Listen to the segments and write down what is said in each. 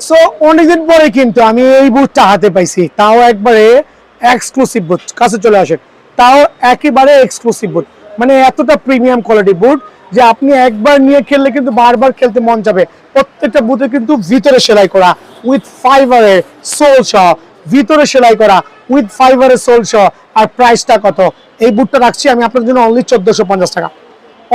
So অনেকদিন পরে কিন্তু আমি এই বুটটা হাতে পাইছি, তাও একবারে এক্সক্লুসিভ বুট। কাছে চলে আসেন, তাও একেবারে এক্সক্লুসিভ বুট, মানে এতটা প্রিমিয়াম কোয়ালিটি বুট যে আপনি একবার নিয়ে খেললে কিন্তু বারবার খেলতে মন যাবে। প্রত্যেকটা বুটে কিন্তু ভিতরে সেলাই করা উইথ ফাইবারের সোল সহ, ভিতরে সেলাই করা উইথ ফাইবারের সোল সহ। আর প্রাইসটা কত? এই বুটটা রাখছি আমি আপনার জন্য অনলি 1450 টাকা।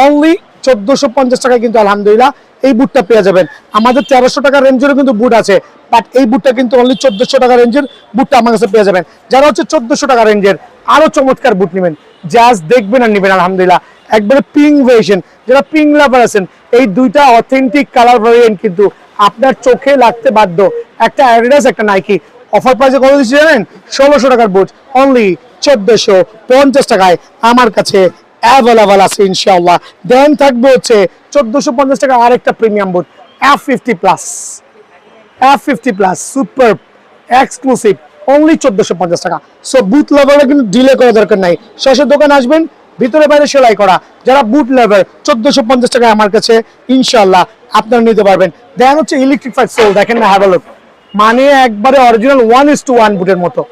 অনলি 1450 টাকায় কিন্তু আলহামদুলিল্লাহ এই বুটটা পেয়ে যাবেন। আমাদের 1300 টাকা রেঞ্জেরও কিন্তু বুট আছে, বাট এই বুটটা কিন্তু অনলি 1400 টাকা রেঞ্জের বুটটা আমার কাছে পেয়ে যাবেন। যারা হচ্ছে 1400 টাকা রেঞ্জের আরো চমৎকার বুট নেবেন, জাস্ট দেখবেন আর নেবেন আলহামদুলিল্লাহ। একবারে পিঙ্ক ভেরিয়েশন, যারা পিঙ্ক লাভার আছেন, এই দুইটা অথেন্টিক কালার ভেরিয়েন্ট কিন্তু আপনার চোখে লাগতে বাধ্য। একটা অ্যাডিডাস, একটা নাইকি। অফার প্রাইসে কত দিচ্ছি জানেন? 1600 টাকার বুট অনলি 1450 টাকায় আমার কাছে অ্যাভেলেবল আছে ইনশাআল্লাহ। দেন থাকবে হচ্ছে 1450 টাকা আরেকটা প্রিমিয়াম বুট F50 plus. F50 plus super exclusive only 1450 টাকা। সো বুট লাভাররা কিন্তু ডিলে করার দরকার নাই, শেষের দোকানে আসবেন, ভিতরে বাইরে সেলাই করা। যারা বুট লাভার 1450 টাকায় আমার কাছে ইনশাআল্লাহ আপনারা নিতে পারবেন। দেন হচ্ছে ইলেকট্রিফাইড সোল, দেখেন না, হ্যাভ আ লুক। মানে একবারে অরিজিনাল 1:1 বুটের মতো,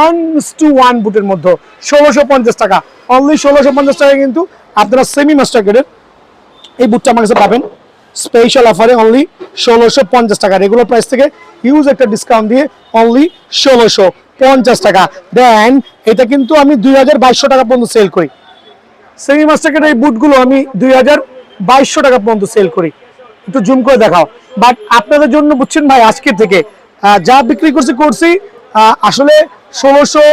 1:1 বুটের মধ্যে 1650 টাকা। অনলি 1650 টাকা কিন্তু আপনারা সেমি মাস্টার গ্রেডের এই বুটটা আমার কাছে পাবেন স্পেশাল অফারে অনলি 1650 টাকা। রেগুলার প্রাইস থেকে হিউজ একটা ডিসকাউন্ট দিয়ে অনলি 1650 টাকা। দেন এটা কিন্তু আমি 2200 টাকা পর্যন্ত সেল করি। সেমি মাস্টার গ্রেডের এই বুটগুলো আমি 2200 টাকা পর্যন্ত সেল করি। একটু জুম করে দেখাও। বাট আপনাদের জন্য বুঝছেন ভাই, আজকের থেকে যা বিক্রি করছি আসলে 1600,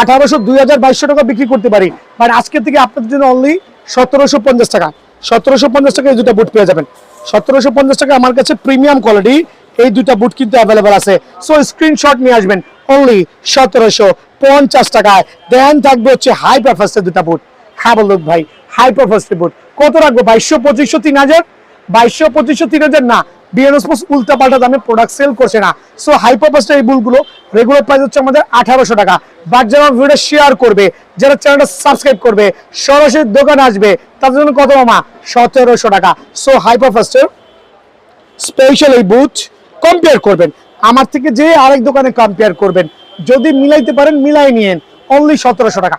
1800, 2200 টাকা বিক্রি করতে পারি, বাট আজকের থেকে আপনাদের জন্য অনলি 1750 টাকা। 1750 টাকা এই দুটা বুট পেয়ে যাবেন। 1750 টাকা আমার কাছে প্রিমিয়াম কোয়ালিটি এই দুটা বুট কিন্তু অ্যাভেলেবল আছে। সো স্ক্রিনশট নিয়ে আসবেন অনলি 1750 টাকায়। দেন থাকবে হচ্ছে হাই পারফরম্যান্সের দুটা বুট। হ্যাঁ বলুন ভাই, হাই পারফরম্যান্সের বুট কত রাখবো? 2200, 2500, 3000? 2200, 2500, 3000 না। বিএনএস স্পোর্টস উল্টা পাল্টা দামে প্রোডাক্ট সেল করছে না। সো হাই পারপাসের এই বুটগুলো রেগুলার প্রাইস হচ্ছে আমাদের 1800 টাকা। বাট যারা ভিডিও শেয়ার করবে, যারা চ্যানেলটা সাবস্ক্রাইব করবে, সরাসরি দোকানে আসবে, তাদের জন্য কত মামা? 1700 টাকা। সো হাই পারপাসের স্পেশাল এই বুট কম্পেয়ার করবেন আমার থেকে, যে আরেক দোকানে কম্পেয়ার করবেন, যদি মিলাইতে পারেন মিলাই নিয়েন। অনলি 1700 টাকা,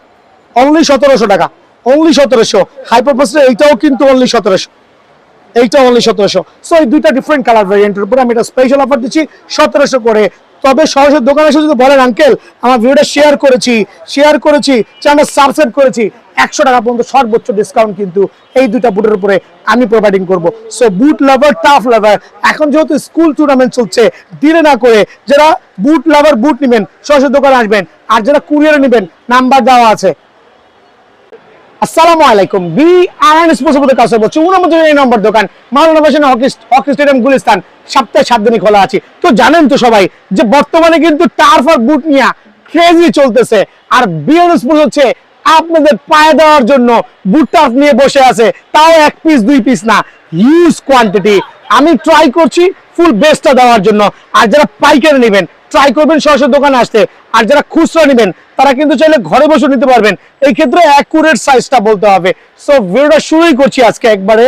অনলি 1700 টাকা, অনলি 1700। হাই পারপাসের এইটাও কিন্তু অনলি 1700, এইটা অনলি 1700। সো এই দুইটা ডিফারেন্ট কালার ভ্যারিয়েন্টের উপরে আমি এটা স্পেশাল অফার দিচ্ছি 1700 করে। তবে সরাসরি দোকানে এসে যদি বলেন আঙ্কেল আমার ভিডিওটা শেয়ার করেছি, চ্যানেল সাবস্ক্রাইব করেছি, 100 টাকা পর্যন্ত সর্বোচ্চ ডিসকাউন্ট কিন্তু এই দুইটা বুটের উপরে আমি প্রোভাইডিং করব। সো বুট লাভার, টাফ লাভার, এখন যেহেতু স্কুল টুর্নামেন্ট চলছে, দেরি না করে যারা বুট লাভার বুট নেবেন সরাসরি দোকানে আসবেন। আর যারা কুরিয়ারে নেবেন নাম্বার দেওয়া আছে। আসসালামু আলাইকুম। বিআরএন স্পোর্টসের কাছে বলছি 49 নম্বর দোকান, মাওলানা ভাসানী হকি স্টেডিয়াম, গুলিস্তান। সপ্তাহে 7 দিনই খোলা আছে। তো জানেন তো সবাই যে বর্তমানে কিন্তু টার্ফ আর বুট নিয়ে ক্রেজি চলতেছে। আর বিআরএন স্পোর্টস হচ্ছে আপনাদের পায়ে দেওয়ার জন্য বুট টার্ফ নিয়ে বসে আছে, তাও 1 পিস 2 পিস না, হিউজ কোয়ান্টিটি। আমি ট্রাই করছি ফুল বেস্টটা দেওয়ার জন্য। আর যারা পাইকারি নেবেন ট্রাই করবেন সরাসরি দোকানে আসতে। আর যারা খুচরা নেবেন তারা কিন্তু চাইলে ঘরে বসে নিতে পারবেন। এই ক্ষেত্রে অ্যাকুরেট সাইজটা বলতে হবে। সো ভিডিওটা শুরুই করছি আজকে একবারে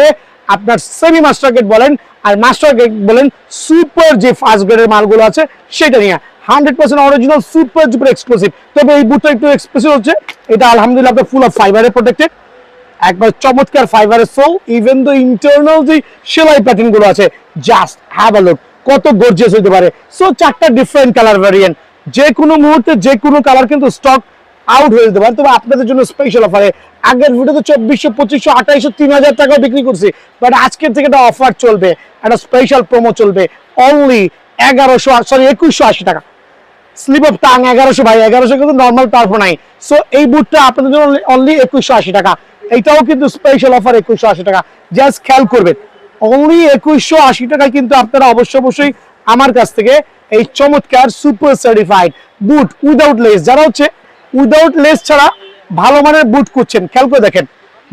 আপনার সেমি মাস্টার গ্রেড বলেন আর মাস্টার গ্রেড বলেন, সুপার যে ফার্স্ট গ্রেডের মালগুলো আছে সেটা নিয়ে 100% অরিজিনাল সুপার ডুপার এক্সক্লুসিভ। তবে এই বুটটা একটু এক্সক্লুসিভ হচ্ছে, এটা আলহামদুলিল্লাহ আপনার ফুল অফ ফাইবারে প্রোটেক্টেড, একবার চমৎকার ফাইবারের সোল। ইভেন দ্য ইন্টারনাল যে সেলাই প্যাটার্ন গুলো আছে, জাস্ট হ্যাভ আ লুক, কত গর্জিয়াস হতে পারে। সো 4টা ডিফারেন্ট কালার ভ্যারিয়েন্ট, যে কোনো মুহূর্তে যে কোনো কালার কিন্তু স্টক আউট হয়ে যেতে পারে। তবে আপনাদের জন্য স্পেশাল অফারে, আগের ভিডিওতে 2400, 2500, 2800, 3000 টাকাও বিক্রি করছি, বাট আজকের থেকে একটা অফার চলবে, একটা স্পেশাল প্রোমো চলবে অনলি 2180 টাকা। স্লিপ অফ টাং 1100 ভাই, 1100 কিন্তু নর্মাল টার্ফ নাই। সো এই বুটটা আপনাদের জন্য অনলি 2180 টাকা। এইটাও কিন্তু স্পেশাল অফার 2180 টাকা। জাস্ট খেয়াল করবেন অনলি 2180 টাকায় কিন্তু আপনারা অবশ্যই আমার কাছ থেকে এই চমৎকার সুপার সার্টিফাইড বুট উইদাউট লেস, যারা হচ্ছে উইদাউট লেস ছাড়া ভালো মানের বুট করছেন, খেয়াল করে দেখেন,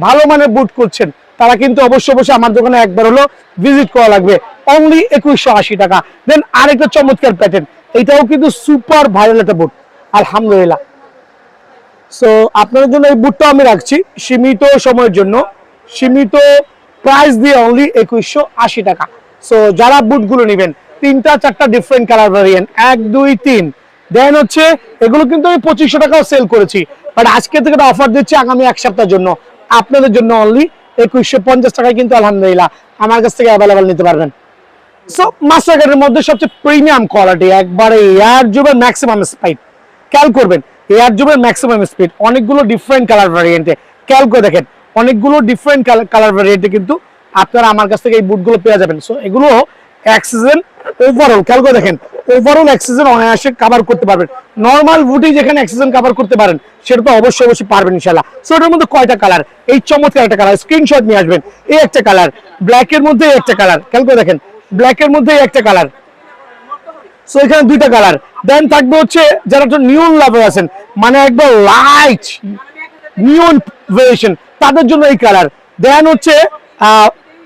ভালো মানের বুট করছেন, তারা কিন্তু অবশ্যই আমার দোকানে একবার হলো ভিজিট করা লাগবে। অনলি 2180 টাকা। দেন আরেকটা চমৎকার প্যাটার্ন, এটাও কিন্তু সুপার ভাইরাল একটা বুট আলহামদুলিল্লাহ। সো আপনাদের জন্য এই বুটটা আমি রাখছি সীমিত সময়ের জন্য, সীমিত প্রাইস দিয়ে অনলি 2180 টাকা। সো যারা বুটগুলো নেবেন তিনটা চারটা ডিফারেন্ট কালার ভ্যারিয়েন্ট, 1 2 3। দেন হচ্ছে এগুলো কিন্তু আমি 2500 টাকাও সেল করেছি, বাট আজকে থেকে অফার দিচ্ছি আগামী এক সপ্তাহের জন্য আপনাদের জন্য অনলি 2150 টাকায় কিন্তু আলহামদুলিল্লাহ আমার কাছ থেকে অ্যাভেলেবল নিতে পারবেন। সো মাস্টারকার্ডের মধ্যে সবচেয়ে প্রিমিয়াম কোয়ালিটি, একবারে এয়ার জুবের ম্যাক্সিমাম স্পিড। খেয়াল করবেন এয়ার জুবের ম্যাক্সিমাম স্পিড, অনেকগুলো ডিফারেন্ট কালার ভ্যারিয়েন্টে। খেয়াল করে দেখেন অনেকগুলো ডিফারেন্ট কালার ভ্যারিয়েন্টে কিন্তু আপনারা আমার কাছ থেকে এই বুটগুলো পেয়ে যাবেন। সো এগুলো এক সিজন ওভারঅল, খেয়াল করে দেখেন ওভারঅল এক সিজন অনায়াসে কভার করতে পারবেন। নর্মাল বুটই যেখানে এক সিজন কভার করতে পারেন সেটা তো অবশ্যই অবশ্যই পারবেন ইনশাআল্লাহ। সো এটার মধ্যে কয়টা কালার, এই চমৎকার একটা কালার, স্ক্রিনশট নিয়ে আসবেন। এই একটা কালার, ব্ল্যাকের মধ্যে একটা কালার, খেয়াল করে দেখেন ব্ল্যাকের মধ্যে একটা কালার। সো এখানে দুইটা কালার। দেন থাকবে হচ্ছে যারা একটু নিয়ন লাভার আছেন, মানে একবার লাইট নিয়ন ভেরিয়েশন, তাদের জন্য এই কালার। দেন হচ্ছে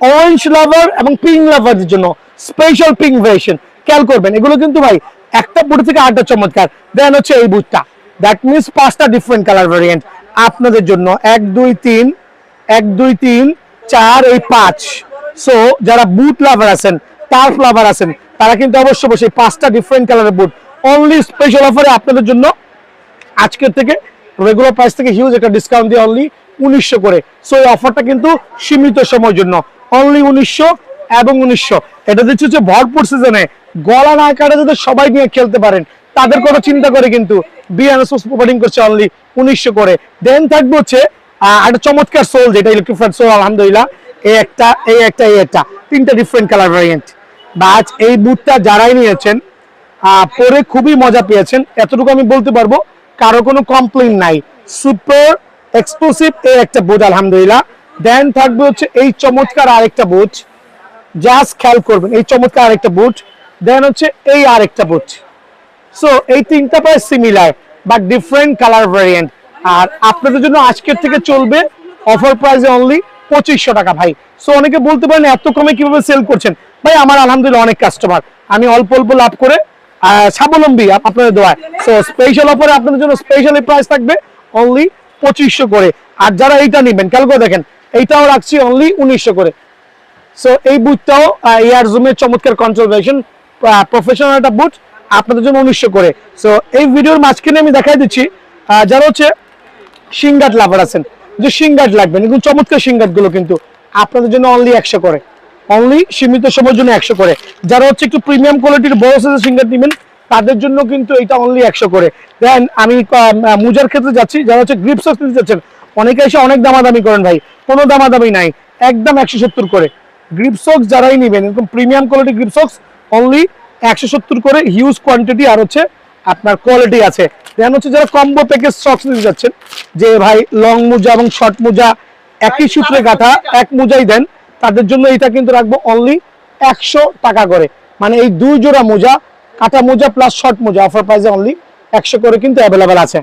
অরেঞ্জ লাভার এবং পিঙ্ক লাভারদের জন্য স্পেশাল পিঙ্ক ভেরিয়েশন। খেয়াল করবেন এগুলো কিন্তু ভাই একটা বুট থেকে আটটা চমৎকার। দেন হচ্ছে এই বুটটা, দ্যাট মিনস 5টা ডিফারেন্ট কালার ভেরিয়েন্ট আপনাদের জন্য, 1 2 3 1 2 3 4 এই 5। সো যারা বুট লাভার আছেন, টার্ফ লাভার আছেন, তারা কিন্তু অবশ্যই অবশ্যই 5টা ডিফারেন্ট কালারের বুট অনলি স্পেশাল অফারে আপনাদের জন্য আজকের থেকে রেগুলার প্রাইস থেকে হিউজ একটা ডিসকাউন্ট দিয়ে অনলি 1900 করে। সো এই অফারটা কিন্তু সীমিত সময়ের জন্য অনলি 1900 এবং 1900। এটা দিচ্ছে হচ্ছে ভরপুর সিজনে গলা না কাটে যাতে সবাই নিয়ে খেলতে পারেন তাদের কথা চিন্তা করে কিন্তু বিএনএস প্রোভাইডিং করছে অনলি 1900 করে। দেন থাকবে হচ্ছে একটা চমৎকার সোল, যেটা ইলেকট্রিফাইড সোল আলহামদুলিল্লাহ। এই একটা এই একটা এই একটা, তিনটা ডিফারেন্ট কালার ভ্যারিয়েন্ট। বাট এই বুটটা যারাই নিয়েছেন পরে খুবই মজা পেয়েছেন, এতটুকু আমি বলতে পারবো, কারো কোনো কমপ্লেইন নাই। সুপার এক্সক্লুসিভ এই একটা বুট আলহামদুলিল্লাহ। দেন থাকবে হচ্ছে এই চমৎকার আরেকটা বুট, জাস্ট খেয়াল করবেন এই চমৎকার আরেকটা বুট। দেন হচ্ছে এই আরেকটা বুট। সো এই তিনটা প্রায় similar but different colour variant. আর আপনাদের জন্য আজকের থেকে চলবে অফার প্রাইসে অনলি 2500 টাকা ভাই। সো অনেকে বলতে পারেন এত কমে কিভাবে সেল করছেন ভাই, আমার আলহামদুলিল্লাহ অনেক কাস্টমার, আমি অল্প অল্প লাভ করে স্বাবলম্বী আপনাদের দোয়ায়। সো স্পেশাল অফারে আপনাদের জন্য স্পেশালি প্রাইস থাকবে অনলি 2500 করে। আর যারা এইটা নেবেন খেয়াল করে দেখেন এইটাও রাখছি অনলি 1900 করে। সো এই বুটটাও এয়ার জুমের চমৎকার কন্ট্রোল ভার্সন, প্রফেশনাল একটা বুট আপনাদের জন্য 1900 করে। সো এই ভিডিওর মাঝখানে আমি দেখাই দিচ্ছি যারা হচ্ছে সিঙ্গাট লাভার আছেন, যে সিঙ্গাট লাগবেন, কিন্তু চমৎকার সিঙ্গাট গুলো কিন্তু আপনাদের জন্য অনলি 100 করে, অনলি সীমিত সময়ের জন্য 100 করে। যারা হচ্ছে একটু প্রিমিয়াম কোয়ালিটির বড় সাইজের সিঙ্গাট নেবেন তাদের জন্য কিন্তু এটা অনলি 100 করে। দেন আমি মুজার ক্ষেত্রে যাচ্ছি, যারা হচ্ছে গ্রিপ সক্স নিতে যাচ্ছেন, অনেকে এসে অনেক দামাদামি করেন ভাই, কোনো দামাদামি নাই, একদম 170 করে। গ্রিপ সক্স যারাই নেবেন এরকম premium quality grip socks only 170 করে, হিউজ কোয়ান্টিটি আর হচ্ছে আপনার কোয়ালিটি আছে। দেন হচ্ছে যারা কম্বো প্যাকেজ সক্স নিতে যাচ্ছেন, যে ভাই লং মোজা এবং শর্ট মোজা একই সূত্রে গাঁথা এক মোজাই দেন, তাদের জন্য এটা কিন্তু রাখবো অনলি 100 টাকা করে। মানে এই দুই জোড়া মোজা, কাটা মোজা প্লাস শর্ট মোজা অফার প্রাইসে অনলি 100 করে কিন্তু অ্যাভেলেবেল আছে।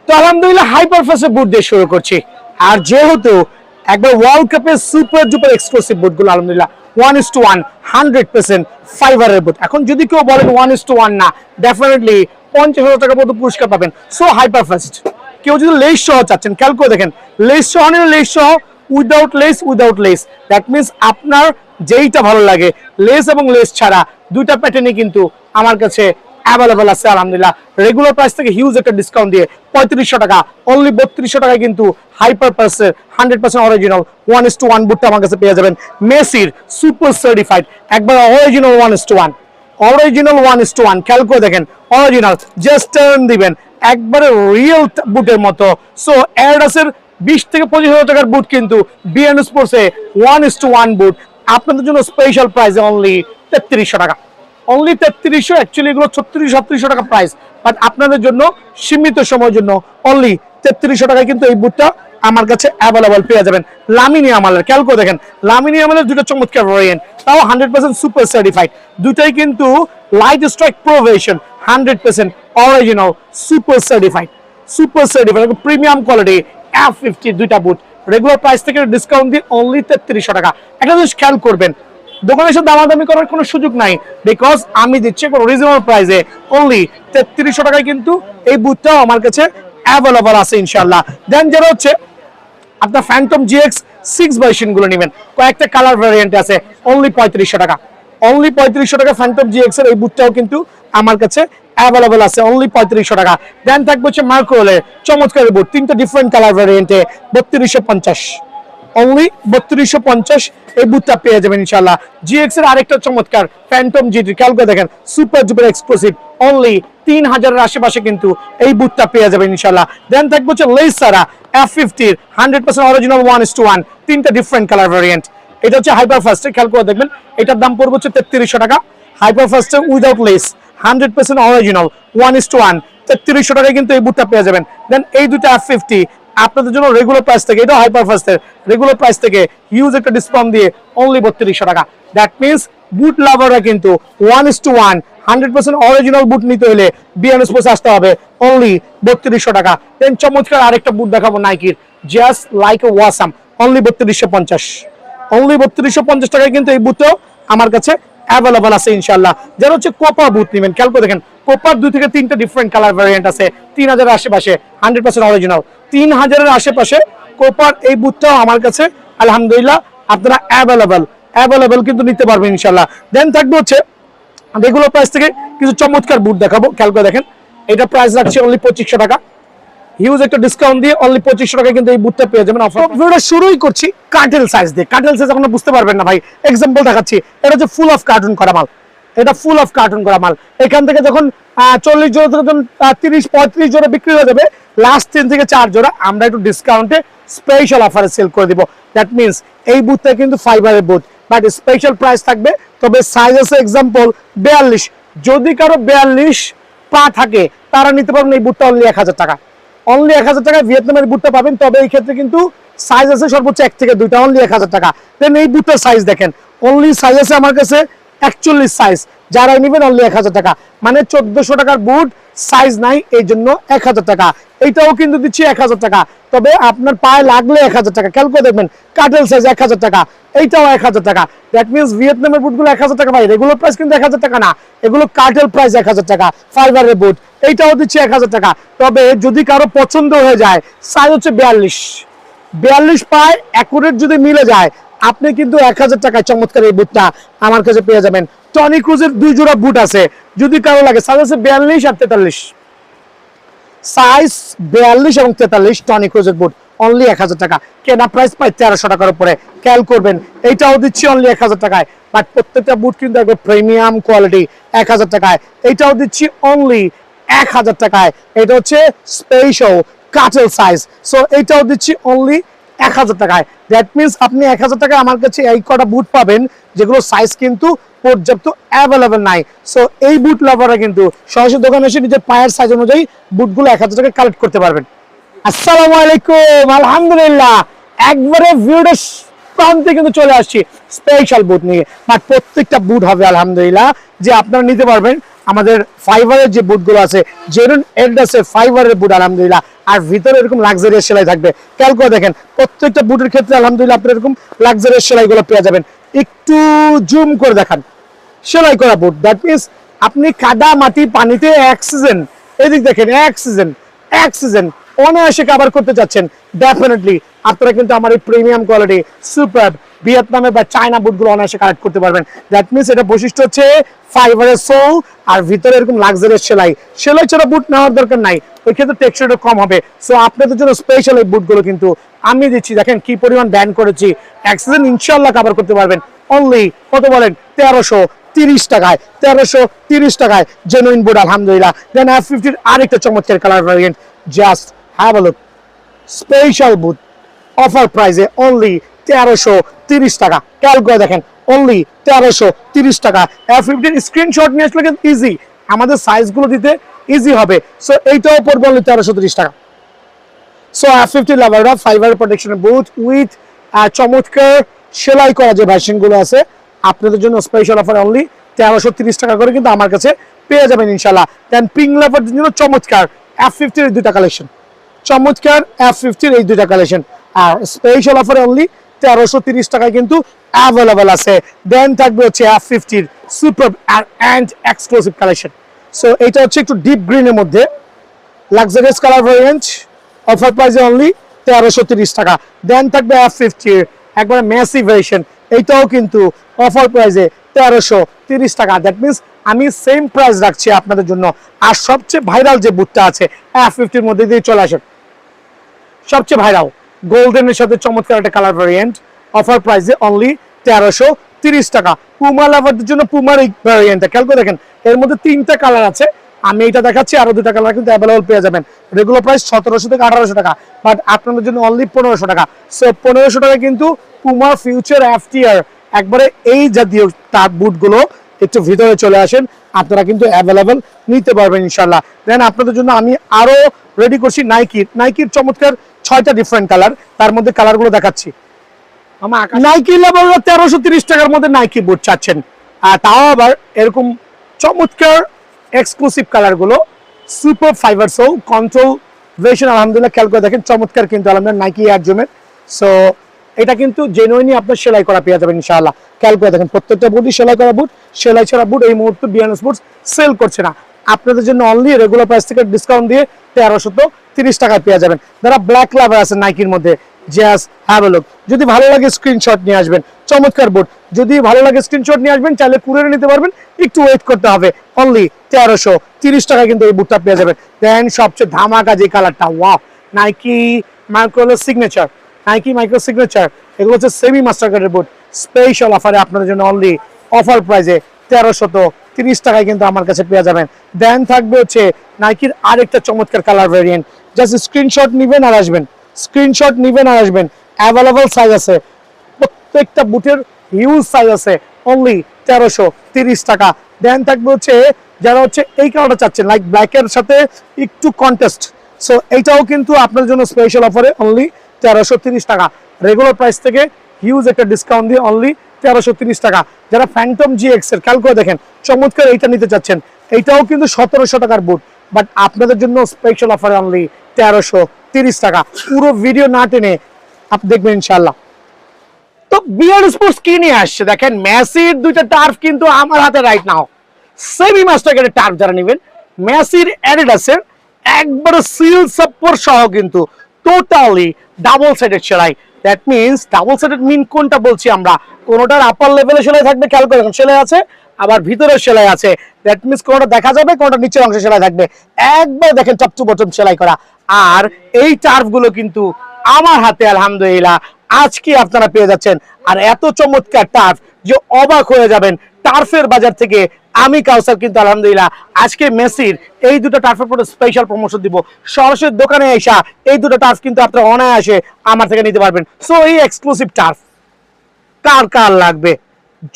তো আলহামদুলিল্লাহ হাইপারফাসের বুট দিয়ে শুরু করছি। আর যেহেতু একবার ওয়ার্ল্ড কাপের সুপার ডুপার এক্সক্লুসিভ বুটগুলো আলহামদুলিল্লাহ 1:1 100% ফাইবারের বুট। এখন যদি কেউ বলেন 1:1 না, ডেফিনেটলি 50,000 টাকা মতো পুরস্কার পাবেন। সো হাইপারফাস্ট কেউ যদি লেস সহ চাচ্ছেন, খেয়াল করে দেখেন লেস সহ নিলে লেস সহ, উইদাউট লেস, দ্যাট মিনস আপনার যেইটা ভালো লাগে লেস এবং লেস ছাড়া দুইটা প্যাটার্নই কিন্তু আমার কাছে অ্যাভেলেবল আছে আলহামদুলিল্লাহ। রেগুলার প্রাইস থেকে হিউজ একটা ডিসকাউন্ট দিয়ে 3500 টাকা, অনলি 3200 টাকায় কিন্তু হাইপারফাস্টের 100% অরিজিনাল 1:1 বুটটা আমার কাছে পেয়ে যাবেন। মেসির সুপার সার্টিফাইড একবার অরিজিনাল 1:1 খেয়াল করে দেখেন অরিজিনাল, জাস্ট টার্ন দিবেন একবারে রিয়েল বুটের মতো। সো এয়ারডাসের 20 থেকে 25,000 টাকার বুট কিন্তু বিএন স্পোর্টসে 1:1 বুট আপনাদের জন্য স্পেশাল প্রাইসে অনলি 3300 টাকা, অনলি 3300। অ্যাকচুয়ালি এগুলো 3600 টাকা প্রাইস, বাট আপনাদের জন্য সীমিত সময়ের জন্য অনলি 3300 টাকায় কিন্তু এই বুটটা আমার কাছে অ্যাভেলেবল পেয়ে যাবেন। লামিনী আমালের, খেয়াল করে দেখেন লামিনী আমালের দুটো চমৎকার ভেরিয়েন্ট, তাও 100% সুপার সার্টিফাইড, দুটাই কিন্তু light strike pro version 100% original super certified premium quality F50 দুইটা বুট রেগুলার প্রাইস থেকে ডিসকাউন্ট দিয়ে অনলি 3300 টাকা। একটা জিনিস খেয়াল করবেন, দোকানে এসে দামাদামি করার কোনো সুযোগ নাই, বিকজ আমি দিচ্ছি কোনো রিজনেবল প্রাইসে অনলি 3300 টাকায় কিন্তু এই বুটটাও আমার কাছে অ্যাভেলেবল আছে ইনশাআল্লাহ। দেন যারা হচ্ছে আপনার ফ্যান্টম GX6 ভার্সন গুলো নেবেন, কয়েকটা কালার ভ্যারিয়েন্ট আছে অনলি 3500 টাকা, অনলি 3500 টাকা ফ্যান্টম জিএক্স এর এই বুটটাও কিন্তু আমার কাছে অ্যাভেলেবল আছে অনলি 3500 টাকা। দেন থাকবে হচ্ছে মার্কোলের চমৎকার বুট, তিনটা ডিফারেন্ট কালার ভ্যারিয়েন্টে 3250, অনলি 3250 এই বুটটা পেয়ে যাবেন ইনশাআল্লাহ। জিএক্স এর আরেকটা চমৎকার ফ্যান্টম জিটি, ক্যালকুলেট দেখেন সুপার ডুপার এক্সক্লুসিভ, অনলি 3000 এর আশেপাশে কিন্তু এই বুটটা পেয়ে যাবেন ইনশাআল্লাহ। দেন থাকবে হচ্ছে লেসারা F50 100% অরিজিনাল 1:1, তিনটা ডিফারেন্ট কালার ভ্যারিয়েন্ট। এটা হচ্ছে হাইপার ফাস্টে, খেয়াল করে দেখবেন এটার দাম পড়বে হচ্ছে 3300 টাকা। হাইপার ফাস্টে উইদাউট লেস 100% অরিজিনাল 1:1, 3300 টাকায় কিন্তু এই বুটটা পেয়ে যাবেন। দেন এই দুটো F50 আপনাদের জন্য রেগুলার প্রাইস থেকে, এটা হাইপার ফাস্টের রেগুলার প্রাইস থেকে হিউজ একটা ডিসকাউন্ট দিয়ে অনলি 3200 টাকা। দ্যাট মিনস বুট লাভাররা কিন্তু 1:1 100% অরিজিনাল বুট নিতে হলে বিএনএস পোস্ট আসতে হবে অনলি 3200 টাকা। দেন চমৎকার আরেকটা বুট দেখাবো নাইকির, just like a awesome, only 3250, only 3250 টাকায় কিন্তু এই বুটটাও আমার কাছে অ্যাভেলেবল আছে ইনশাআল্লাহ। যারা হচ্ছে কোপা বুট নেবেন, খেয়াল করে দেখেন কোপার 2 থেকে 3টা ডিফারেন্ট কালার ভ্যারিয়েন্ট আছে 3000 এর আশেপাশে 100% অরিজিনাল, 3000 এর আশেপাশে কোপার এই বুটটাও আমার কাছে আলহামদুলিল্লাহ আপনারা অ্যাভেলেবল কিন্তু নিতে পারবেন ইনশাআল্লাহ। দেন থাকবে হচ্ছে রেগুলার প্রাইস থেকে কিছু চমৎকার বুট দেখাবো, খেয়াল করে দেখেন এটা প্রাইস রাখছে অনলি 2500 টাকা, হিউজ একটা ডিসকাউন্ট দিয়ে অনলি 2500 টাকায় কিন্তু এই বুটটা পেয়ে যাবেন অফার। ভিডিওটা শুরুই করছি কার্টেল সাইজ দিয়ে। কার্টেল সাইজ এখন বুঝতে পারবেন না ভাই, এক্সাম্পল দেখাচ্ছি। এটা হচ্ছে ফুল অফ কার্টুন করা মাল, এটা ফুল অফ কার্টুন করা মাল। এখান থেকে যখন 40 জোড়া থেকে যখন 30-35 জোড়া বিক্রি হয়ে যাবে, লাস্ট 3 থেকে 4 জোড়া আমরা একটু ডিসকাউন্টে স্পেশাল অফারে সেল করে দিব। দ্যাট মিনস এই বুটটা কিন্তু ফাইবারের বুট, বাট স্পেশাল প্রাইস থাকবে। তবে সাইজ আছে এক্সাম্পল 42, যদি কারো 42 পা থাকে তারা নিতে পারবেন এই বুটটা অনলি 1000 টাকা, অনলি 1000 টাকায় ভিয়েতনামের বুটটা পাবেন। তবে এই ক্ষেত্রে কিন্তু সাইজ আছে সর্বোচ্চ 1 থেকে 2টা, অনলি 1000 টাকা। দেন এই বুটটার সাইজ দেখেন, অনলি সাইজ আছে আমার কাছে 41 সাইজ, যারা নেবেন অনলি 1000 টাকা, মানে 1400 টাকার বুট, সাইজ নাই এই জন্য 1000 টাকা। এইটাও কিন্তু দিচ্ছি 1000 টাকা, তবে আপনার পায়ে লাগলে 1000 টাকা। খেয়াল করে দেখবেন কাটেল সাইজ 1000 টাকা, এইটাও 1000 টাকা। দ্যাট মিনস ভিয়েতনামের বুটগুলো 1000 টাকা ভাই, রেগুলার প্রাইস কিন্তু 1000 টাকা না, এগুলো কাটেল প্রাইস 1000 টাকা। ফাইবারের বুট এইটাও দিচ্ছি 1000 টাকা। তবে যদি কারো পছন্দ হয়ে যায়, সাইজ হচ্ছে 42 পায় অ্যাকুরেট যদি মিলে যায়, আপনি কিন্তু 1000 টাকায় চমৎকার এই বুটটা আমার কাছে পেয়ে যাবেন। টনি ক্রুজের 2 জোড়া বুট আছে, যদি কারো লাগে, সাইজ আছে 42 আর 43, সাইজ 42 এবং 43 টনি ক্রুজের বুট অনলি 1000 টাকা। কেনা প্রাইস পাই 1300 টাকার উপরে, খেয়াল করবেন এইটাও দিচ্ছি অনলি 1000 টাকায়। বাট প্রত্যেকটা বুট কিন্তু একবার প্রিমিয়াম কোয়ালিটি 1000 টাকায়। এইটাও দিচ্ছি অনলি 1000 টাকায়। এটা হচ্ছে স্পেশাল কাটেল সাইজ, সো এইটাও দিচ্ছি অনলি 1000 টাকায়। দ্যাট মিনস আপনি 1000 টাকায় আমার কাছে এই কটা বুট পাবেন যেগুলো সাইজ কিন্তু পর্যাপ্ত অ্যাভেলেবেল নাই। সো এই বুট লাভাররা কিন্তু সরাসরি দোকানে এসে নিজের পায়ের সাইজ অনুযায়ী বুটগুলো 1000 টাকায় কালেক্ট করতে পারবেন। আসসালামু আলাইকুম, আলহামদুলিল্লাহ একবারে ভিডিওর প্রান্তে কিন্তু চলে আসছি স্পেশাল বুট নিয়ে। বাট প্রত্যেকটা বুট হবে আলহামদুলিল্লাহ যে আপনারা নিতে পারবেন আমাদের ফাইবারের যে বুটগুলো আছে, জেনুইন এডিডাসের ফাইবারের বুট আলহামদুলিল্লাহ, আর ভিতরে এরকম লাক্সারিয়াস সেলাই থাকবে। খেয়াল করে দেখেন প্রত্যেকটা বুটের ক্ষেত্রে আলহামদুলিল্লাহ আপনি এরকম লাক্সারিয়াস সেলাইগুলো পেয়ে যাবেন। একটু জুম করে দেখান, সেলাই করা বুট। দ্যাট মিনস আপনি কাদা মাটি পানিতে এক সিজন, এদিক দেখেন এক সিজন অনায়াসে কভার করতে যাচ্ছেন, ডেফিনেটলি আপনারা কিন্তু আমার এই প্রিমিয়াম কোয়ালিটি সুপার ভিয়েতনামে বা চায়না বুটগুলো অনায়াসে কালেক্ট করতে পারবেন। দ্যাট মিনস এটা বৈশিষ্ট্য হচ্ছে ফাইবারের সোল আর ভিতরে এরকম লাক্সারিয়াস সেলাই ছাড়া বুট নেওয়ার দরকার নাই, ওই ক্ষেত্রে টেক্সচারটা কম হবে। সো আপনাদের জন্য স্পেশাল এই বুটগুলো কিন্তু আমি দিচ্ছি, দেখেন কি পরিমাণ ব্যান করেছি, এক সিজন ইনশাল্লাহ কভার করতে পারবেন। অনলি কত বলেন, 1330 টাকায়, 1330 টাকায় জেনুইন বুট আলহামদুলিল্লাহ। দেন F50 আরেকটা চমৎকার colour variant, just have a look, special boot offer প্রাইসে অনলি 1330 টাকা। খেয়াল করে দেখেন অনলি 1330 টাকা। F50 স্ক্রিনশট নিয়ে আসলে কিন্তু ইজি, আমাদের সাইজগুলো দিতে ইজি হবে। সো এইটাও পড়বে অনলি 1330 টাকা। সো F50 লাভাররা ফাইবার প্রোটেকশনের বুট উইথ চমৎকার সেলাই করা যে ভার্সনগুলো আছে আপনাদের জন্য স্পেশাল অফার অনলি 1330 টাকা করে কিন্তু আমার কাছে পেয়ে যাবেন ইনশাল্লাহ। দেন পিং লাভারদের জন্য চমৎকার F50 এর 2টা কালেকশন, চমৎকার F50 এর এই 2টা কালেকশন, আর স্পেশাল অফারে অনলি 1330 টাকায় কিন্তু অ্যাভেলেবল আছে। দেন থাকবে হচ্ছে F50 super and exclusive collection. So এটা হচ্ছে একটু ডিপ গ্রিনের মধ্যে লাক্সারিয়াস কালার ভ্যারিয়েন্ট, অফার প্রাইসে অনলি 1330 টাকা। দেন থাকবে F50 একবারে ম্যাসিভ ভেরিয়েশন, এইটাও কিন্তু অফার প্রাইসে 1330 টাকা। দ্যাট মিনস আমি সেম প্রাইস রাখছি আপনাদের জন্য। আর সবচেয়ে ভাইরাল যে বুটটা আছে F50 মধ্যে দিয়ে চলে আসেন, সবচেয়ে ভাইরাল গোল্ডেনের সাথে চমৎকার একটা কালার ভ্যারিয়েন্ট, অফার প্রাইসে অনলি 1330 টাকা। পুমা লাভারদের জন্য পুমার এই ভ্যারিয়েন্টটা খেয়াল করে দেখেন, এর মধ্যে 3টা কালার আছে। আমি এটা দেখাচ্ছি, আরো 2টা কালার কিন্তু অ্যাভেলেবল পেয়ে যাবেন। রেগুলার প্রাইস 1700 থেকে 1800 টাকা, বাট আপনাদের জন্য অনলি 1500 টাকা। সো 1500 টাকা কিন্তু পুমা ফিউচার FTR একবারে এই জাতীয় তার বুটগুলো একটু ভিতরে চলে আসেন, আপনারা কিন্তু অ্যাভেলেবল নিতে পারবেন ইনশাল্লাহ। দেন আপনাদের জন্য আমি আরো রেডি করছি নাইকির চমৎকার 6টা ডিফারেন্ট কালার, তার মধ্যে কালারগুলো দেখাচ্ছি। নাইকি লেভেল 1330 টাকার মধ্যে নাইকি বুট চাচ্ছেন, আর তাও আবার এরকম চমৎকার এক্সক্লুসিভ কালারগুলো, super fibre soul control version. আলহামদুলিল্লাহ খেয়াল করে দেখেন, চমৎকার কিন্তু আলহামদুলিল্লাহ নাইকি এয়ার জুমের। সো এটা কিন্তু জেনুইনলি আপনার সেলাই করা পেয়ে যাবেন ইনশাআল্লাহ। খেয়াল করে দেখেন, প্রত্যেকটা বুটই সেলাই করা বুট। সেলাই ছাড়া বুট এই মুহূর্তে বিয়ান স্পোর্টস সেল করছে না। আপনাদের জন্য অনলি রেগুলার প্রাইস থেকে ডিসকাউন্ট দিয়ে 1330 টাকায় পেয়ে যাবেন। যারা ব্ল্যাক লাভার আছে নাইকির মধ্যে, জাস্ট হ্যাভ এ লুক। যদি ভালো লাগে স্ক্রিনশট নিয়ে আসবেন, চমৎকার বুট। যদি ভালো লাগে স্ক্রিনশট নিয়ে আসবেন, চাইলে কুরিয়ারে নিতে পারবেন, একটু ওয়েট করতে হবে। অনলি 1330 টাকা কিন্তু এই বুটটা পেয়ে যাবেন। দেন সবচেয়ে ধামাকা যে কালারটা, wow, Nike micro signature, Nike micro signature, এগুলো হচ্ছে সেমি মাস্টার কার্ডের বুট। স্পেশাল অফারে আপনাদের জন্য অনলি অফার প্রাইসে 1330 টাকায় কিন্তু আমার কাছে পেয়ে যাবেন। দেন থাকবে হচ্ছে নাইকির আরেকটা চমৎকার কালার ভেরিয়েন্ট। জাস্ট স্ক্রিনশট নিবেন আর আসবেন, স্ক্রিনশট নিবেন আর আসবেন। অ্যাভেলেবল সাইজ আছে, প্রত্যেকটা বুটের হিউজ সাইজ আছে। অনলি 1330 টাকা। দেন থাকবে হচ্ছে যারা হচ্ছে এই কালারটা চাচ্ছেন, লাইক ব্ল্যাকের সাথে একটু কন্টেস্ট, সো এইটাও কিন্তু আপনার জন্য স্পেশাল অফারে অনলি 1330 টাকা। রেগুলার প্রাইস থেকে হিউজ একটা ডিসকাউন্ট দিয়ে অনলি 1330 টাকা। যারা ফ্যান্টম GX এর খেয়াল করে দেখেন, চমৎকার এইটা নিতে চাচ্ছেন, এইটাও কিন্তু 1700 টাকার বুট, বাট আপনাদের জন্য স্পেশাল অফারে অনলি 1330 টাকা। পুরো ভিডিও না টেনে আপনি দেখবেন ইনশাআল্লাহ। তো বিয়ার স্পোর্টস কি নিয়ে আসছে দেখেন, মেসির 2টা টার্ফ কিন্তু আমার হাতে রাইট নাও। সেমি মাস্টার কার্ডের টার্ফ যারা নেবেন, মেসির অ্যাডিডাসের একবারে সিল সাপোর্ট সহ কিন্তু টোটালি ডাবল সাইডেড সেলাই। দ্যাট মিনস ডাবল সাইডেড মিন কোনটা বলছি আমরা, কোনটার আপার লেভেলে সেলাই থাকবে, খেয়াল করে দেখুন সেলাই আছে, আবার ভিতরে সেলাই আছে। দ্যাট মিনস কোনটা দেখা যাবে, কোনটা নিচের অংশে সেলাই থাকবে। একবার দেখেন টপ টু বটম সেলাই করা। আর এই টার্ফ গুলো কিন্তু আমার হাতে আলহামদুলিল্লাহ আজকে আপনারা পেয়ে যাচ্ছেন। আর এত চমৎকার টার্ফ যে অবাক হয়ে যাবেন। টার্ফের বাজার থেকে আমি কাউসার কিন্তু আলহামদুলিল্লাহ আজকে মেসির এই 2টা টার্ফের পরে স্পেশাল প্রমোশন দিব। সরাসরি দোকানে এসে এই 2টা টার্ফ কিন্তু আপনারা অনায়াসে আমার থেকে নিতে পারবেন। সো এই এক্সক্লুসিভ টার্ফ কার কার লাগবে,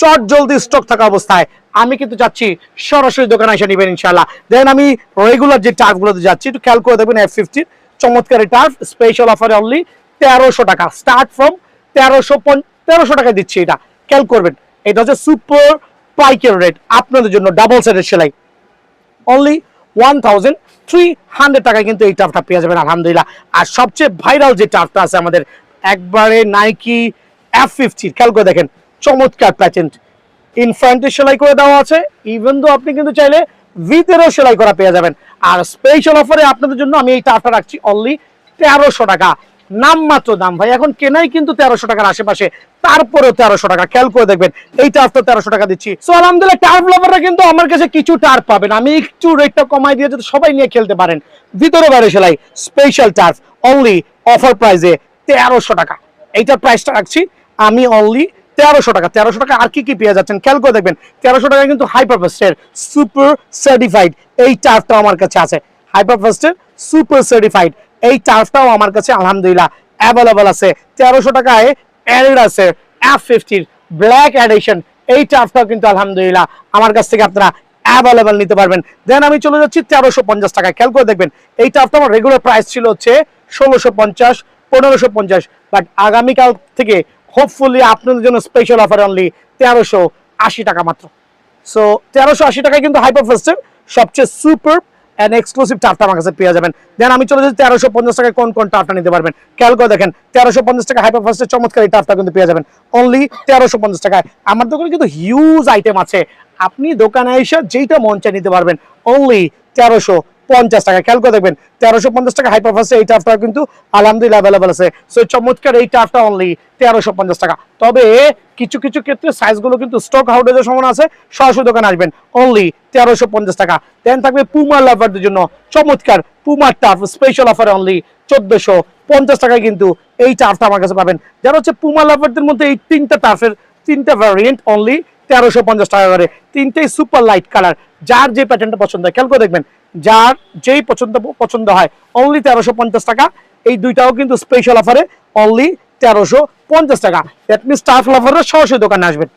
চট জলদি স্টক থাকা অবস্থায় আমি কিন্তু যাচ্ছি সরাসরি দোকানে এসে নেবেন ইনশাআল্লাহ। দেন আমি রেগুলার যে টার্ফ গুলোতে যাচ্ছি, একটু খেয়াল করে দেখবেন F50 চমৎকার টার্ফ স্পেশাল অফারে অনলি 1300 টাকা। স্টার্ট ফ্রম 1300 টাকায় দিচ্ছি। এটা খেয়াল করবেন, এটা হচ্ছে সুপার পাইকার রেট আপনাদের জন্য, ডাবল সাইডের সেলাই। অনলি 1300 টাকায় কিন্তু এই টার্ফটা পেয়ে যাবেন আলহামদুলিল্লাহ। আর সবচেয়ে ভাইরাল যে টার্ফটা আছে আমাদের, একবারে নাইকি F50, খেয়াল করে দেখেন চমৎকার প্যাটেন্ট, ইনফ্রন্টে সেলাই করে দেওয়া আছে। ইভেন দো আপনি কিন্তু চাইলে ভিতরেও সেলাই করা পেয়ে যাবেন। আর স্পেশাল অফারে আপনাদের জন্য আমি এই টার্ফটা রাখছি অনলি 1300 টাকা। নামমাত্র দাম ভাই, এখন কেনাই কিন্তু 1300 টাকার আশেপাশে, তারপরেও 1300 টাকা। খেয়াল করে দেখবেন এই টার্ফটা 1300 টাকা দিচ্ছি। সো আলহামদুলিল্লাহ টার্ফ লাভাররা কিন্তু আমার কাছে কিছু টার্ফ পাবেন, আমি একটু রেটটা কমাই দিয়ে যাতে সবাই নিয়ে খেলতে পারেন। ভিতরে বাইরে সেলাই স্পেশাল টার্ফ অনলি অফার প্রাইসে 1300 টাকা। এইটার প্রাইসটা রাখছি আমি অনলি 1300 টাকা। 1300 টাকা আর কি কি পেয়ে যাচ্ছেন খেয়াল করে দেখবেন। 1300 টাকা কিন্তু হাইপারফাস্টের সুপার সার্টিফাইড এই টার্ফটাও আমার কাছে আছে। হাইপারফাস্টের সুপার সার্টিফাইড এই টার্ফটাও আমার কাছে আলহামদুলিল্লাহ অ্যাভেলেবল আছে। 1300 টাকায় অ্যাডিডাসের F50 ব্ল্যাক এডিশন এই টার্ফটাও কিন্তু আলহামদুলিল্লাহ আমার কাছ থেকে আপনারা অ্যাভেলেবল নিতে পারবেন। দেন আমি চলে যাচ্ছি 1350 টাকায়। খেয়াল করে দেখবেন এই টার্ফটা আমার রেগুলার প্রাইস ছিল হচ্ছে 1650 1550, বাট আগামীকাল থেকে হোপফুলি আপনাদের জন্য স্পেশাল অফার অনলি 1380 টাকা মাত্র। সো 1380 টাকায় কিন্তু হাইপারফাস্টের সবচেয়ে সুপার এন্ড এক্সক্লুসিভ টার্ফটা আমার কাছে পেয়ে যাবেন। দেন আমি চলে যাচ্ছি 1350 টাকায় কোন কোন টার্ফটা নিতে পারবেন খেয়াল করে দেখেন। 1350 টাকা হাইপারফাস্টের চমৎকার এই টার্ফটা কিন্তু পেয়ে যাবেন অনলি 1350 টাকায়। আমার দোকানে কিন্তু হিউজ আইটেম আছে, আপনি দোকানে এসে যেইটা মন চায় নিতে পারবেন অনলি টাকা। খেয়াল করে দেখবেন 1350 টাকা হাইপারফাস্ট এই টাফটা কিন্তু আলহামদুলিল্লাহ অ্যাভেলেবল আছে। সো চমৎকার এই টাফটা অনলি 1350 টাকা। তবে কিছু কিছু ক্ষেত্রে সাইজগুলো কিন্তু স্টক আউট হয়ে সম্ভাবনা আছে, সরাসরি দোকানে আসবেন, অনলি 1350 টাকা। দেন থাকবে পুমা লাভারদের জন্য চমৎকার পুমার টাফ স্পেশাল অফার অনলি 1450 টাকায় কিন্তু এই টাফটা আমার কাছে পাবেন। যারা হচ্ছে পুমা লাভারদের মধ্যে এই তিনটা টাফের তিনটা ভ্যারিয়েন্ট অনলি 1350 টাকা করে, তিনটেই সুপার লাইট কালার। যার যে প্যাটার্নটা পছন্দ হয় খেয়াল করে দেখবেন, যার যেই পছন্দ হয় অনলি 1350 টাকা। এই দুইটাও কিন্তু স্পেশাল অফারে অনলি 1350 টাকা। দ্যাট মিনস টাফ লাভাররা সরাসরি দোকানে আসবেন।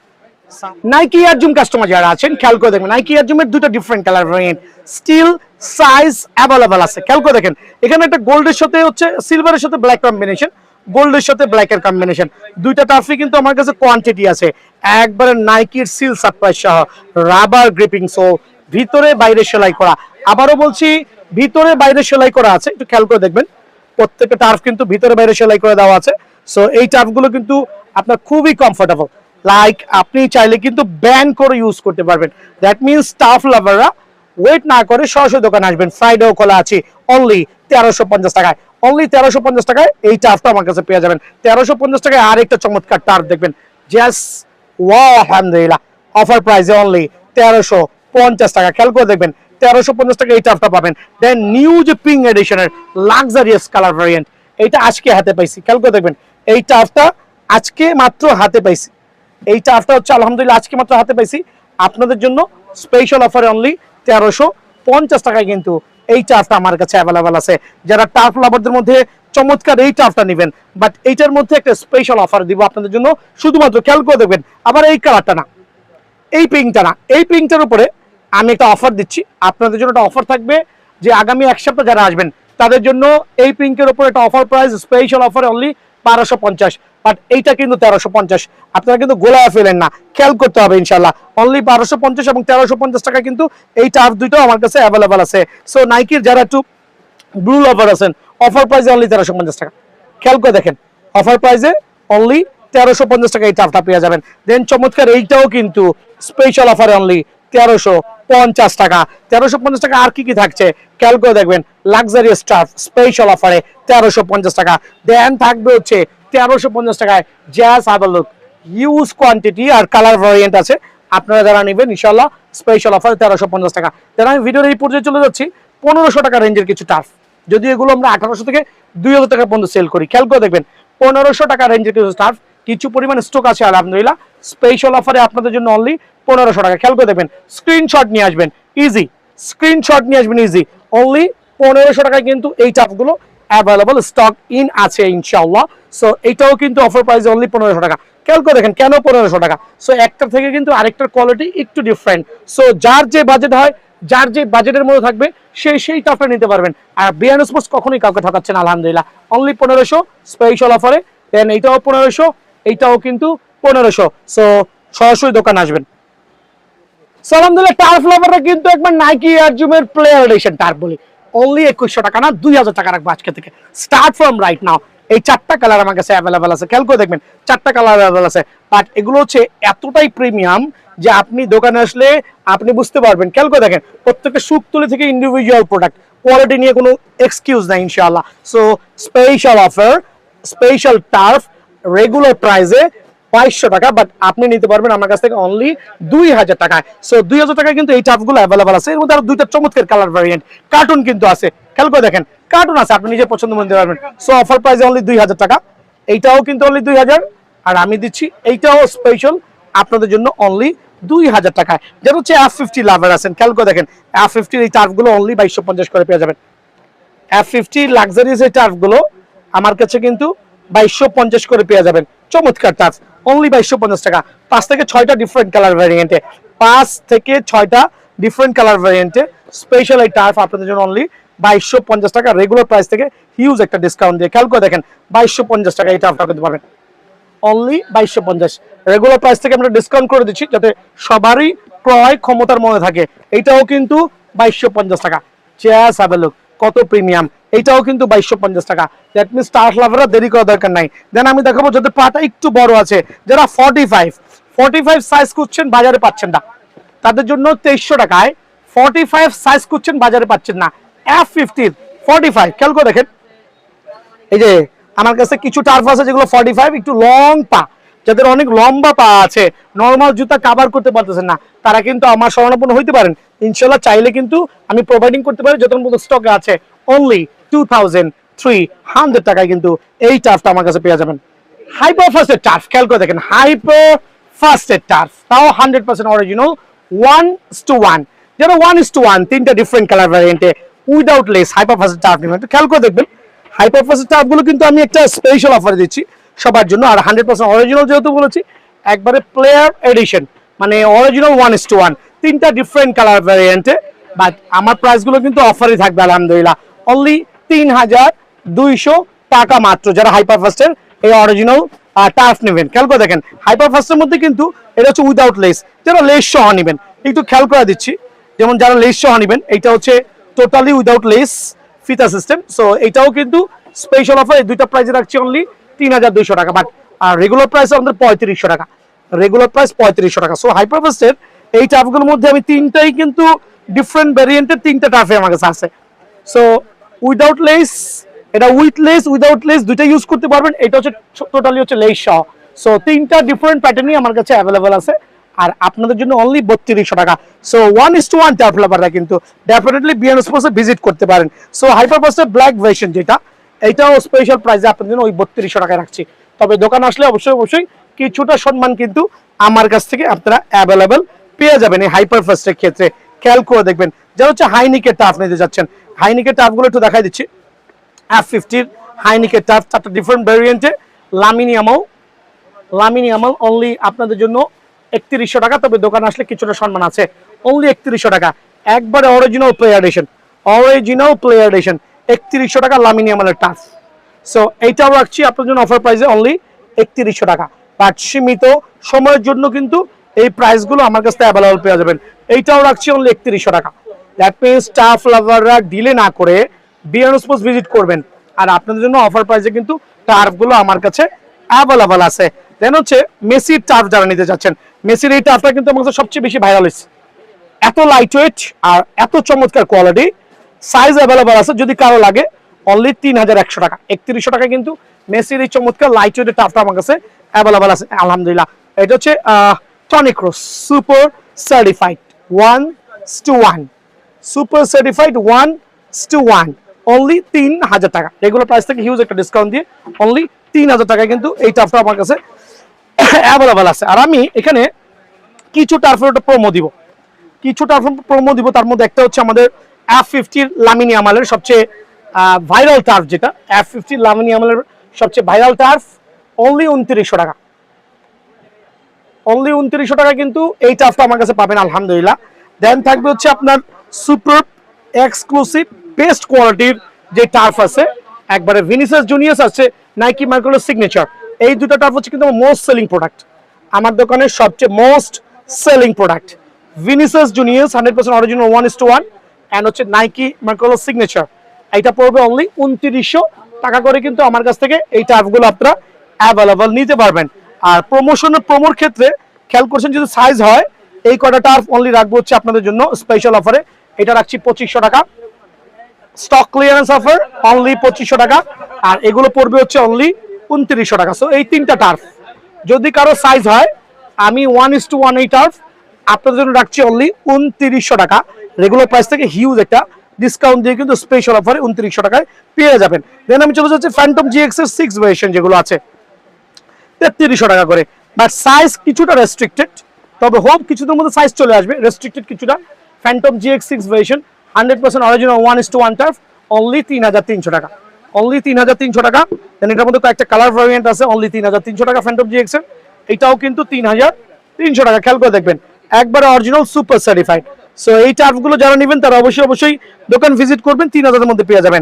নাইকি এয়ার জুম কাস্টমার যারা আছেন খেয়াল করে দেখবেন, নাইকি এয়ার জুমের দুটো different colour variant, still size available আছে। খেয়াল করে দেখেন, এখানে একটা গোল্ডের সাথে হচ্ছে সিলভারের সাথে ব্ল্যাক কম্বিনেশন, গোল্ডের সাথে ব্ল্যাকের কম্বিনেশন, দুইটা টাফি কিন্তু আমার কাছে কোয়ান্টিটি আছে। একবারে নাইকির সিল সারপ্রাইজ সহ রাবার গ্রিপিং সোল, ভিতরে বাইরে সেলাই করা। আবারও বলছি, ভিতরে বাইরে সেলাই করা আছে, একটু খেয়াল করে দেখবেন। প্রত্যেকটা টার্ফ কিন্তু ভিতরে বাইরে সেলাই করে দেওয়া আছে। সো এই টার্ফগুলো কিন্তু আপনার খুবই কমফোর্টেবল, লাইক আপনি চাইলে কিন্তু ব্যান করে ইউজ করতে পারবেন। দ্যাট মিনস টাফ লাভাররা ওয়েট না করে সরাসরি দোকানে আসবেন। ফ্রাইডেও খোলা আছে অনলি 1350 টাকায়। অনলি 1350 টাকায় এই টার্ফটা আমার কাছে পেয়ে যাবেন। 1350 টাকায় আরেকটা চমৎকার টার্ফ দেখবেন, জাস্ট ওয়াও আলহামদুলিল্লাহ, অফার প্রাইসে অনলি 1350 টাকা। খেয়াল করে দেখবেন 1350 টাকা এই টার্ফটা পাবেন। দেন নিউ যে পিঙ্ক এডিশনের লাক্সারিয়াস কালার ভ্যারিয়েন্ট, এইটা আজকে হাতে পাইছি। খেয়াল করে দেখবেন, এই টার্ফটা আজকে মাত্র হাতে পাইছি। এই টার্ফটা হচ্ছে আলহামদুলিল্লাহ আজকে মাত্র হাতে পাইছি আপনাদের জন্য স্পেশাল অফারে অনলি 1350 টাকায় কিন্তু এই টার্ফটা আমার কাছে অ্যাভেলেবল আছে। যারা টার্ফ লাভারদের মধ্যে চমৎকার এই টার্ফটা নেবেন, বাট এইটার মধ্যে একটা স্পেশাল অফার দিব আপনাদের জন্য শুধুমাত্র। খেয়াল করে দেখবেন, আবার এই কালারটা না, এই পিঙ্কটা না, এই পিঙ্কটার উপরে আমি একটা অফার দিচ্ছি আপনাদের জন্য। একটা অফার থাকবে যে আগামী এক সপ্তাহ যারা আসবেন তাদের জন্য এই পিঙ্কের উপর একটা অফার প্রাইস স্পেশাল অফারে অনলি 1250, বাট এইটা কিন্তু 1350। আপনারা কিন্তু গোলায় ফেলেন না, খেয়াল করতে হবে ইনশাল্লাহ। অনলি 1250 এবং 1350 টাকা কিন্তু এই টার্ফ দুইটাও আমার কাছে অ্যাভেলেবল আছে। সো নাইকির যারা একটু ব্লু লাভার আছেন, অফার প্রাইসে অনলি 1350 টাকা। খেয়াল করে দেখেন, অফার প্রাইসে অনলি 1350 টাকা এই টার্ফটা পেয়ে যাবেন। দেন চমৎকার এইটাও কিন্তু স্পেশাল অফারে অনলি 1350 টাকা। 1350 টাকা আর কি কি থাকছে খেয়াল করে দেখবেন, লাক্সারিয়াস টার্ফ স্পেশাল অফারে 1350 টাকা। দেন থাকবে হচ্ছে 1350 টাকায় just have a look, huge quantity আর কালার ভ্যারিয়েন্ট আছে। আপনারা যারা নেবেন ইনশাআল্লাহ স্পেশাল অফারে 1350 টাকা। দেন আমি ভিডিওর এই পর্যায়ে চলে যাচ্ছি 1500 টাকা রেঞ্জের কিছু টার্ফ, যদি এগুলো আমরা 1800 থেকে 2000 টাকা পর্যন্ত সেল করি। খেয়াল করে দেখবেন 1500 টাকা রেঞ্জের কিছু টার্ফ, কিছু পরিমাণ স্টক আছে আলহামদুলিল্লাহ, স্পেশাল অফারে আপনাদের জন্য অনলি 1500 টাকা। খেয়াল করে দেখবেন, স্ক্রিনশট নিয়ে আসবেন ইজি, স্ক্রিনশট নিয়ে আসবেন ইজি, অনলি 1500 টাকায় কিন্তু এই টার্ফগুলো অ্যাভেলেবল স্টক ইন আছে ইনশাআল্লাহ। সো এইটাও কিন্তু অফার প্রাইস অনলি 1500 টাকা। খেয়াল করে দেখেন কেন 1500 টাকা। সো একটা থেকে কিন্তু আরেকটার কোয়ালিটি একটু ডিফারেন্ট। সো যার যে বাজেট হয়, যার যে বাজেটের মধ্যে থাকবে সেই টাফটা নিতে পারবেন। আর বিয়ান স্পোর্টস কখনোই কাউকে ঠকাচ্ছেন আলহামদুলিল্লাহ, অনলি 1500 স্পেশাল অফারে। দেন এইটাও 1500, এইটাও কিন্তু 1500। সো সরাসরি দোকান আসবেন। সো আলহামদুলিল্লাহ টার্ফ লাভাররা কিন্তু একবার নাইকি এয়ার জুমের প্লেয়ার এডিশন টার্ফ বলি অনলি 2100 টাকা না 2000 টাকা রাখবো আজকে থেকে, স্টার্ট ফ্রম রাইট নাও। এই চারটা কালার আমার কাছে অ্যাভেলেবেল আছে, খেয়াল করে দেখবেন চারটা কালার অ্যাভেলেবেল আছে। বাট এগুলো হচ্ছে এতটাই প্রিমিয়াম যে আপনি দোকানে আসলে আপনি বুঝতে পারবেন। খেয়াল করে দেখেন প্রত্যেকটা সুকতুলি থেকে ইন্ডিভিজুয়াল প্রোডাক্ট, কোয়ালিটি নিয়ে কোনো এক্সকিউজ নাই ইনশাআল্লাহ। So special offer, special turf regular প্রাইসে 2200 টাকা, বাট আপনি নিতে পারবেন আমার কাছ থেকে অনলি 2000 টাকায়। সো 2000 টাকায় কিন্তু এই টার্ফগুলো অ্যাভেলেবল আছে। এর মধ্যে আরো দুইটা চমৎকার কালার ভ্যারিয়েন্ট, কার্টুন কিন্তু আছে, খেয়াল করে দেখেন কার্টুন আছে, আপনি নিজে পছন্দ মতো নিতে পারবেন। সো অফার প্রাইসে অনলি 2000 টাকা, এইটাও কিন্তু অনলি 2000, আর আমি দিচ্ছি এইটাও স্পেশাল আপনাদের জন্য অনলি 2000 টাকায়। যেটা হচ্ছে F50 লাভার আছেন, খেয়াল করে দেখেন F50 এই টার্ফগুলো অনলি 2250 করে পেয়ে যাবেন। F50 লাক্সারিয়াস এই টার্ফগুলো আমার কাছে কিন্তু 2250 করে পেয়ে যাবেন। চমৎকার টার্ফ অনলি 2250 টাকা। 5 থেকে 6টা ডিফারেন্ট কালার ভ্যারিয়েন্টে, 5 থেকে 6টা ডিফারেন্ট কালার ভ্যারিয়েন্টে স্পেশাল এই টার্ফ আপনাদের জন্য অনলি 2250 টাকা। রেগুলার প্রাইস থেকে হিউজ একটা ডিসকাউন্ট দিয়ে খেয়াল করে দেখেন 2250 টাকা এই টার্ফটা করতে পারবেন অনলি 2250। রেগুলার প্রাইস থেকে আমরা ডিসকাউন্ট করে দিচ্ছি যাতে সবারই ক্রয় ক্ষমতার মধ্যে থাকে। এইটাও কিন্তু 2250 টাকা। চেয়ার সাবেলুক কত প্রিমিয়াম, এইটাও কিন্তু 2250 টাকা। দ্যাট মিনস স্টার লাভাররা দেরি করার দরকার নাই। দেন আমি দেখাবো যাদের পাটা একটু বড় আছে, যারা 45 সাইজ খুঁজছেন বাজারে পাচ্ছেন না, তাদের জন্য 2300 টাকায় 45 সাইজ খুঁজছেন বাজারে পাচ্ছেন না, F50 45, খেয়াল করে দেখেন এই যে আমার কাছে কিছু টার্ফ আছে যেগুলো 45, একটু লং পা, যাদের অনেক লম্বা পা আছে, নরমাল জুতা কভার করতে পারতেছেন না, তারা কিন্তু আমার শরণাপন্ন হইতে পারেন। ইনশাআল্লাহ চাইলে কিন্তু আমি প্রোভাইডিং করতে পারি, যতক্ষণ পর্যন্ত স্টকে আছে। অনলি 2300 টাকায় কিন্তু এই টার্ফটা আমার কাছে পেয়ে যাবেন। হাইপার ফাস্টের টার্ফ, খেয়াল করে দেখেন, হাইপার ফাস্টের টার্ফ, তাও 100% অরিজিনাল 1:1, যেটা 1:1, তিনটা ডিফারেন্ট কালার ভ্যারিয়েন্টে উইদাউট লেস হাইপার ফাস্টের টার্ফ নেবেন। একটু খেয়াল করে দেখবেন হাইপার ফাস্টের টার্ফগুলো কিন্তু আমি একটা স্পেশাল অফারে দিচ্ছি সবার জন্য। আর 100% অরিজিনাল যেহেতু বলেছি, একবারে প্লেয়ার এডিশন, মানে অরিজিনাল 1:1, তিনটা ডিফারেন্ট কালার ভ্যারিয়েন্টে। বাট আমার প্রাইসগুলো কিন্তু অফারই থাকবে আলহামদুলিল্লাহ, অনলি 3200 টাকা মাত্র, যারা হাইপার ফাস্টের এই অরিজিনাল টার্ফ নেবেন। খেয়াল করে দেখেন হাইপার ফাস্টের মধ্যে কিন্তু এটা হচ্ছে উইদাউট লেস, যারা লেস সহ নেবেন একটু খেয়াল করে দিচ্ছি, যেমন যারা লেস সহ নেবেন এটা হচ্ছে টোটালি উইদাউট লেস ফিতা সিস্টেম। সো এটাও কিন্তু স্পেশাল অফার, এই দুইটা প্রাইসে রাখছি অনলি 3200 টাকা। বাট আর রেগুলার প্রাইস আমাদের 3500 টাকা, রেগুলার প্রাইস 3500 টাকা। সো হাইপার ফাস্টের এই টার্ফগুলোর মধ্যে আমি তিনটাই কিন্তু ডিফারেন্ট ভ্যারিয়েন্টের তিনটা টার্ফে আমার কাছে আছে। সো উইদাউট লেস, এটা উইথ লেস, উইদাউট লেস দুইটা ইউজ করতে পারবেন। এটা হচ্ছে টোটালি হচ্ছে লেস সহ। সো তিনটা ডিফারেন্ট প্যাটার্নই আমার কাছে অ্যাভেলেবল আছে, আর আপনাদের জন্য অনলি 3200 টাকা। সো 1:1 টার্ফ লাভাররা কিন্তু ডেফিনেটলি বিএন স্পোর্টসে ভিজিট করতে পারেন। সো হাইপার ফাস্টের ব্ল্যাক ভার্সন যেটা, এটাও স্পেশাল প্রাইসে আপনাদের জন্য ওই 3200 টাকায় রাখছি। তবে দোকান আসলে অবশ্যই অবশ্যই কিছুটা সম্মান কিন্তু আমার কাছ থেকে আপনারা অ্যাভেলেবেল পেয়ে যাবেন এই হাইপার ফাস্টের ক্ষেত্রে। খেয়াল করে দেখবেন যারা হচ্ছে হাইনিকের টার্ফ নিতে যাচ্ছেন, হাইনিকের টার্ফগুলো একটু দেখাই দিচ্ছি। F50 হাইনিকের টার্ফ, চারটা ডিফারেন্ট ভ্যারিয়েন্টে, লামিনিয়ামাল অনলি আপনাদের জন্য 3100 টাকা। তবে দোকান আসলে কিছুটা সম্মান আছে, অনলি 3100 টাকা, একবারে original player addition, original player addition 3100 টাকা লামিনিয়ামালের টার্ফ। সো এইটাও রাখছি আপনার জন্য অফার প্রাইসে অনলি 3100 টাকা। বাট সীমিত সময়ের জন্য কিন্তু এই প্রাইসগুলো আমার কাছে অ্যাভেলেবল পেয়ে যাবেন। এইটাও রাখছি অনলি 3100 টাকা। দ্যাট মিনস টার্ফ লাভাররা ডিলে না করে বিএন স্পোর্টস ভিজিট করবেন, আর আপনাদের জন্য অফার প্রাইসে কিন্তু টার্ফগুলো আমার কাছে অ্যাভেলেবল আছে। দেন হচ্ছে মেসির টার্ফ যারা নিতে চাচ্ছেন, মেসির এই টার্ফটা কিন্তু আমার কাছে সবচেয়ে বেশি ভাইরাল হয়েছে, এত লাইট ওয়েট আর এত চমৎকার কোয়ালিটি, সাইজ অ্যাভেলেবল আছে, যদি কারো লাগে অনলি 3100 টাকা। 3100 টাকা কিন্তু মেসির এই চমৎকার লাইট ওয়েটের টার্ফটা আমার কাছে অ্যাভেলেবল আছে আলহামদুলিল্লাহ। এটা হচ্ছে Tony cross super certified 1:1, super certified 1:1, only 3000 টাকা। রেগুলার প্রাইস থেকে হিউজ একটা ডিসকাউন্ট দিয়ে অনলি 3000 টাকায় কিন্তু এই টার্ফটা আমার কাছে অ্যাভেলেবল আছে। আর আমি এখানে কিছু টার্ফের প্রোমো দিব, কিছু টার্ফ প্রোমো দিব। তার মধ্যে একটা হচ্ছে আমাদের F50 লামিনিয়ামালের সবচেয়ে ভাইরাল টার্ফ, যেটা F50 লামিনিয়ামালের সবচেয়ে ভাইরাল টার্ফ, অনলি 2900 টাকা, অনলি 2900 টাকা কিন্তু এই টার্ফটা আমার কাছে পাবেন আলহামদুলিল্লাহ। দেন থাকবে হচ্ছে আপনার সুপার এক্সক্লুসিভ বেস্ট কোয়ালিটির যে টার্ফ আছে, একবারে ভিনিসিয়াস জুনিয়র্স আছে, নাইকি মার্কেলের সিগনেচার, এই দুটো টার্ফ হচ্ছে কিন্তু মোস্ট সেলিং প্রোডাক্ট আমার দোকানের, সবচেয়ে most selling product. Vinicius Junior's 100% original 1:1, and হচ্ছে নাইকি মার্কেলের সিগনেচার, এইটা পড়বে অনলি 2900 টাকা করে কিন্তু আমার কাছ থেকে এই টার্ফগুলো আপনারা অ্যাভেলেবল নিতে পারবেন। আর প্রোমোর ক্ষেত্রে খেয়াল করছেন যদি সাইজ হয়, এই কটা টার্ফ অনলি রাখবো হচ্ছে আপনাদের জন্য স্পেশাল অফারে, এটা রাখছি 2500 টাকা, স্টক ক্লিয়ারেন্স অফার অনলি 2500 টাকা, আর এগুলো পড়বে হচ্ছে অনলি 2900 টাকা। সো এই তিনটা টার্ফ যদি কারো সাইজ হয়, আমি 1:1 এই টার্ফ আপনাদের জন্য রাখছি অনলি 2900 টাকা। রেগুলার প্রাইস থেকে হিউজ একটা ডিসকাউন্ট দিয়ে কিন্তু স্পেশাল অফারে 2900 টাকায় পেয়ে যাবেন। দেন আমি চলে যাচ্ছি ফ্যান্টম GX এর 6 ভার্সন যেগুলো আছে 3300 টাকা করে, বাট সাইজ কিছুটা রেস্ট্রিক্টেড, তবে হোপ কিছুদের মধ্যে সাইজ চলে আসবে, রেস্ট্রিক্টেড কিছুটা। Phantom GX 6 version 100% original 1:1 turf, only 3300 টাকা, অনলি 3300 টাকা। দেন এটার মধ্যে কয়েকটা কালার ভ্যারিয়েন্ট আছে, অনলি 3300 টাকা ফ্যান্টম GX এর, এটাও কিন্তু 3300 টাকা। খেয়াল করে দেখবেন একবারে অরিজিনাল সুপার সার্টিফাইড। সো এই টার্ফগুলো যারা নেবেন তারা অবশ্যই দোকান ভিজিট করবেন, 3000 এর মধ্যে পেয়ে যাবেন।